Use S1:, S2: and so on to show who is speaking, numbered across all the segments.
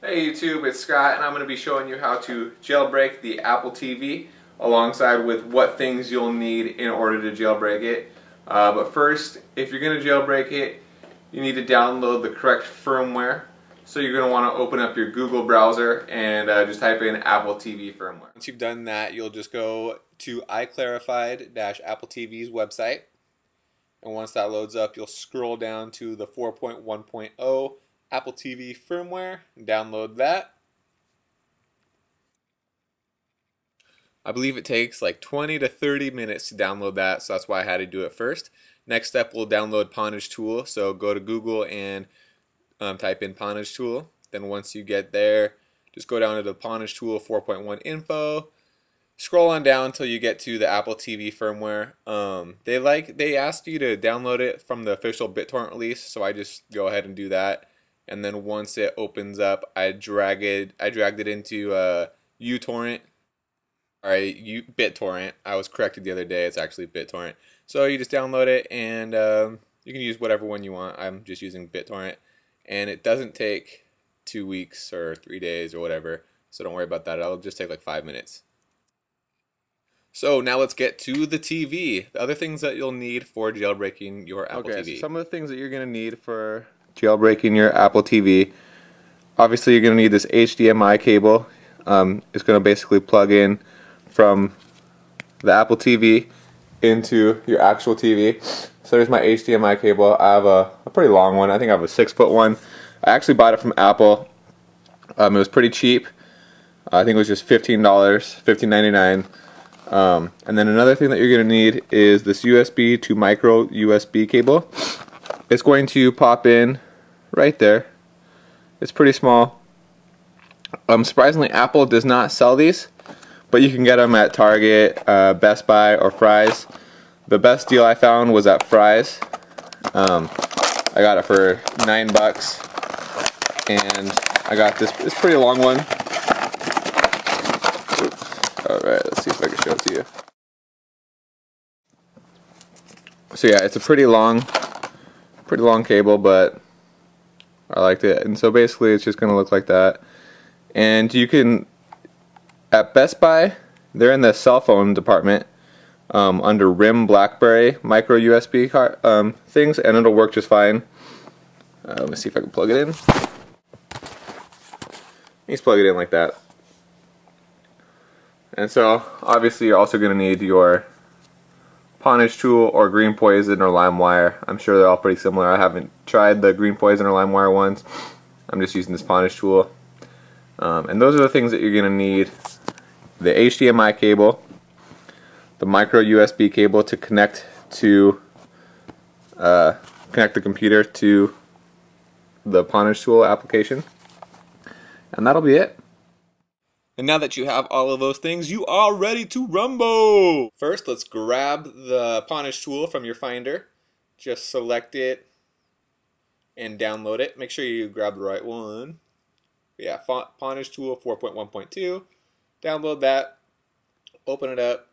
S1: Hey YouTube, it's Scott and I'm going to be showing you how to jailbreak the Apple TV alongside with what things you'll need in order to jailbreak it. But first, if you're going to jailbreak it, you need to download the correct firmware. So you're going to want to open up your Google browser and just type in Apple TV firmware. Once you've done that, you'll just go to iClarified-Apple TV's website. And once that loads up, you'll scroll down to the 4.1.0 Apple TV firmware and download that. I believe it takes like 20 to 30 minutes to download that, so that's why I had to do it first. Next step, we'll download Ponage Tool. So go to Google and type in Ponage Tool. Then once you get there, just go down to the Ponage Tool 4.1 info. Scroll on down until you get to the Apple TV firmware. They asked you to download it from the official BitTorrent release, so I just go ahead and do that. And then once it opens up, I dragged it into uTorrent. Alright, BitTorrent. I was corrected the other day. It's actually BitTorrent. So you just download it, and you can use whatever one you want. I'm just using BitTorrent, and it doesn't take 2 weeks or 3 days or whatever. So don't worry about that. It'll just take like 5 minutes. So now let's get to the TV. The other things that you'll need for jailbreaking your Apple TV. So some of the things that you're going to need for jailbreaking your Apple TV. Obviously you're going to need this HDMI cable. It's going to basically plug in from the Apple TV into your actual TV. So there's my HDMI cable. I have a pretty long one. I think I have a 6-foot one. I actually bought it from Apple. It was pretty cheap. I think it was just $15, $15.99. And then another thing that you're going to need is this USB to micro USB cable. It's going to pop in right there. It's pretty small. Surprisingly, Apple does not sell these, but you can get them at Target, Best Buy, or Fry's. The best deal I found was at Fry's. I got it for $9, and I got this pretty long one. Alright, let's see if I can show it to you. So yeah, it's a pretty long cable, but I liked it. And so basically it's just going to look like that. And you can, at Best Buy, they're in the cell phone department under RIM BlackBerry micro USB things, and it'll work just fine. Let me see if I can plug it in. Just plug it in like that. And so, obviously, you're also going to need your Ponage Tool or Green Poison or LimeWire. I'm sure they're all pretty similar. I haven't tried the Green Poison or LimeWire ones. I'm just using this Ponage Tool. And those are the things that you're going to need. The HDMI cable, the micro USB cable to connect the computer to the Ponage Tool application. And that'll be it. And now that you have all of those things, you are ready to rumble! First, let's grab the Ponage Tool from your Finder. Just select it and download it. Make sure you grab the right one. Yeah, Ponage Tool 4.1.2. Download that. Open it up.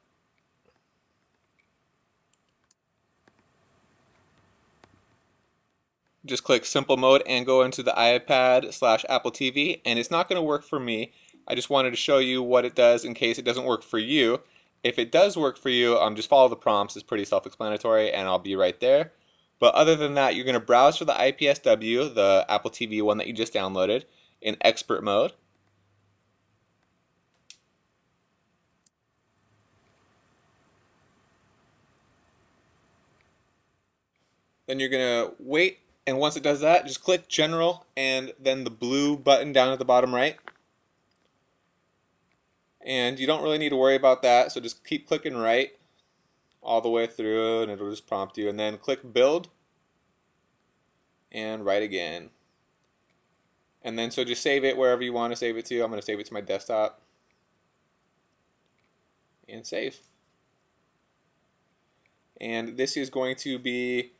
S1: Just click Simple Mode and go into the iPad/Apple TV. And it's not going to work for me. I just wanted to show you what it does in case it doesn't work for you. If it does work for you, just follow the prompts. It's pretty self-explanatory, and I'll be right there. But other than that, you're going to browse for the IPSW, the Apple TV one that you just downloaded, in expert mode. Then you're going to wait, and once it does that, just click General, and then the blue button down at the bottom right. And you don't really need to worry about that, so just keep clicking right all the way through, and it'll just prompt you. And then click Build, and right again. And then so just save it wherever you want to save it to. I'm going to save it to my desktop. And save. And this is going to be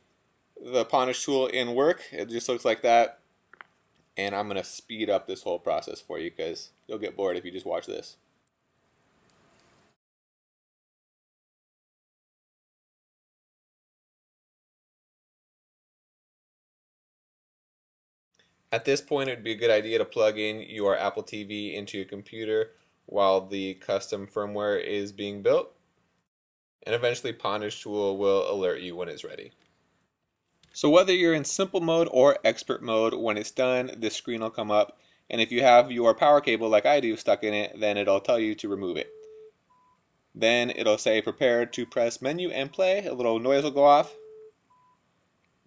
S1: the Ponage Tool in work. It just looks like that. And I'm going to speed up this whole process for you because you'll get bored if you just watch this. At this point, it would be a good idea to plug in your Apple TV into your computer while the custom firmware is being built, and eventually Ponish Tool will alert you when it's ready. So whether you're in simple mode or expert mode, when it's done, this screen will come up, and if you have your power cable like I do stuck in it, then it'll tell you to remove it. Then it'll say prepare to press menu and play. A little noise will go off,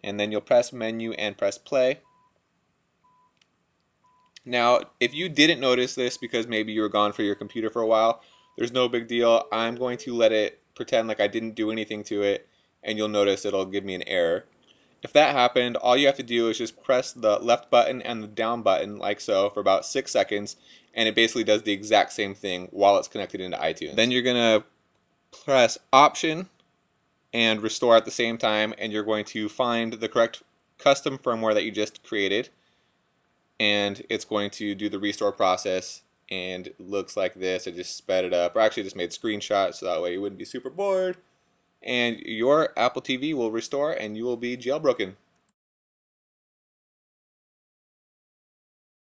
S1: and then you'll press menu and press play. Now, if you didn't notice this because maybe you were gone for your computer for a while, there's no big deal. I'm going to let it pretend like I didn't do anything to it, and you'll notice it'll give me an error. If that happened, all you have to do is just press the left button and the down button like so for about 6 seconds, and it basically does the exact same thing while it's connected into iTunes. Then you're going to press Option and Restore at the same time, and you're going to find the correct custom firmware that you just created, and it's going to do the restore process, and it looks like this. I just sped it up, or actually just made screenshots so that way you wouldn't be super bored, and your Apple TV will restore and you will be jailbroken.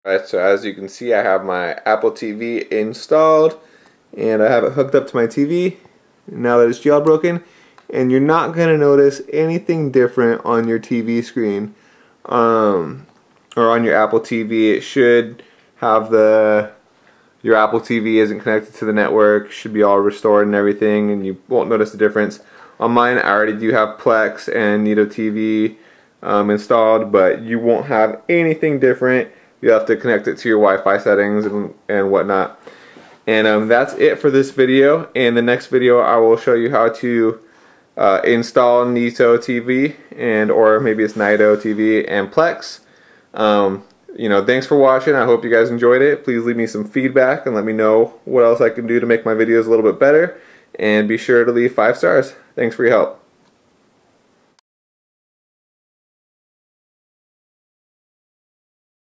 S1: Alright, so as you can see, I have my Apple TV installed and I have it hooked up to my TV now that it's jailbroken, and you're not going to notice anything different on your TV screen or on your Apple TV. It should have your Apple TV isn't connected to the network, should be all restored and everything, and you won't notice the difference. On mine, I already do have Plex and Nido TV installed, but you won't have anything different. You have to connect it to your Wi-Fi settings and whatnot. And that's it for this video. In the next video, I will show you how to install Nido TV or maybe it's Nido TV and Plex. Thanks for watching. I hope you guys enjoyed it. Please leave me some feedback and let me know what else I can do to make my videos a little bit better. And be sure to leave 5 stars. Thanks for your help.